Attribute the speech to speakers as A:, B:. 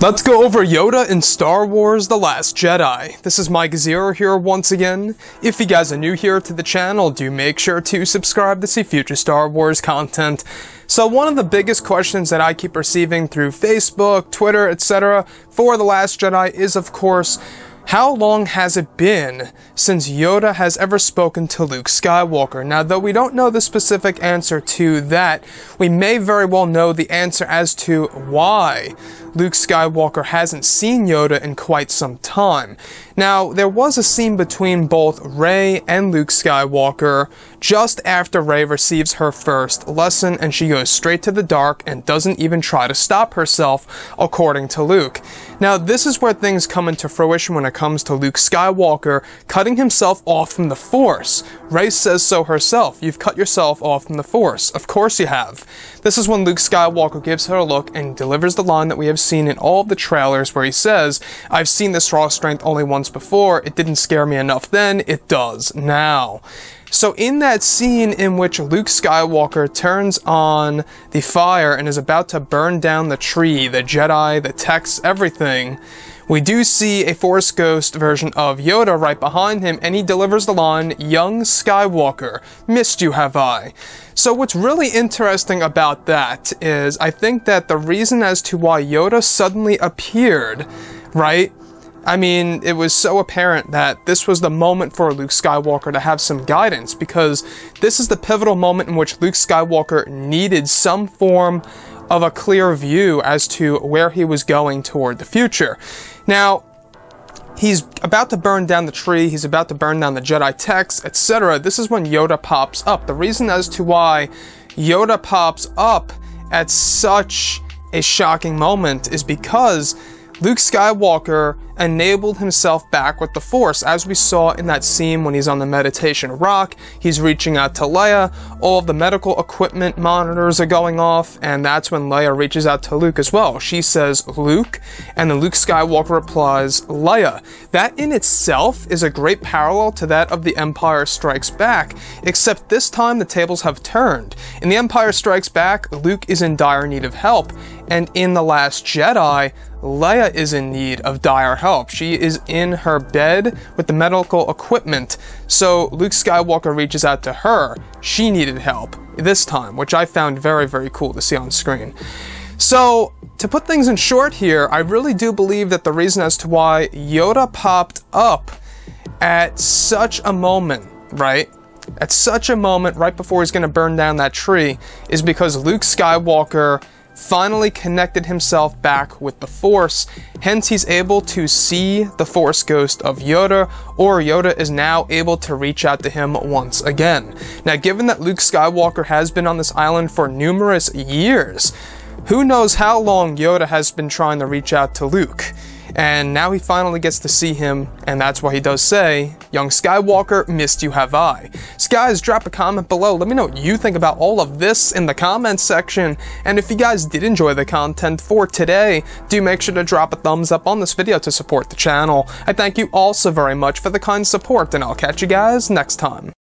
A: Let's go over Yoda in Star Wars The Last Jedi. This is Mike Zero here once again. If you guys are new here to the channel, do make sure to subscribe to see future Star Wars content. So one of the biggest questions that I keep receiving through Facebook, Twitter, etc. for The Last Jedi is, of course, how long has it been since Yoda has ever spoken to Luke Skywalker? Now, though we don't know the specific answer to that, we may very well know the answer as to why Luke Skywalker hasn't seen Yoda in quite some time. Now, there was a scene between both Rey and Luke Skywalker just after Rey receives her first lesson, and she goes straight to the dark and doesn't even try to stop herself, according to Luke. Now, this is where things come into fruition when it comes to Luke Skywalker cutting himself off from the Force. Rey says so herself. You've cut yourself off from the Force. Of course you have. This is when Luke Skywalker gives her a look and delivers the line that we have seen in all of the trailers where he says, "I've seen this raw strength only once before. It didn't scare me enough then. It does now." So in that scene in which Luke Skywalker turns on the fire and is about to burn down the tree, the Jedi, the texts, everything, we do see a Force Ghost version of Yoda right behind him, and he delivers the line, "Young Skywalker, missed you have I." So what's really interesting about that is I think that the reason as to why Yoda suddenly appeared, right? I mean, it was so apparent that this was the moment for Luke Skywalker to have some guidance, because this is the pivotal moment in which Luke Skywalker needed some form of a clear view as to where he was going toward the future. Now, he's about to burn down the tree, he's about to burn down the Jedi texts, etc. This is when Yoda pops up. The reason as to why Yoda pops up at such a shocking moment is because Luke Skywalker enabled himself back with the Force, as we saw in that scene when he's on the meditation rock. He's reaching out to Leia, all of the medical equipment monitors are going off, and that's when Leia reaches out to Luke as well. She says, "Luke," and then Luke Skywalker replies, "Leia." That in itself is a great parallel to that of The Empire Strikes Back, except this time the tables have turned. In The Empire Strikes Back, Luke is in dire need of help, and in The Last Jedi, Leia is in need of dire help. She is in her bed with the medical equipment, so Luke Skywalker reaches out to her. She needed help this time, which I found very, very cool to see on screen. So, to put things in short here, I really do believe that the reason as to why Yoda popped up at such a moment, right? At such a moment right before he's going to burn down that tree is because Luke Skywalker finally connected himself back with the Force, hence he's able to see the Force Ghost of Yoda, or Yoda is now able to reach out to him once again. Now, given that Luke Skywalker has been on this island for numerous years, who knows how long Yoda has been trying to reach out to Luke, and now he finally gets to see him, and that's why he does say, "Young Skywalker, missed you have I." So guys, drop a comment below. Let me know what you think about all of this in the comments section. And if you guys did enjoy the content for today, do make sure to drop a thumbs up on this video to support the channel. I thank you all so very much for the kind support, and I'll catch you guys next time.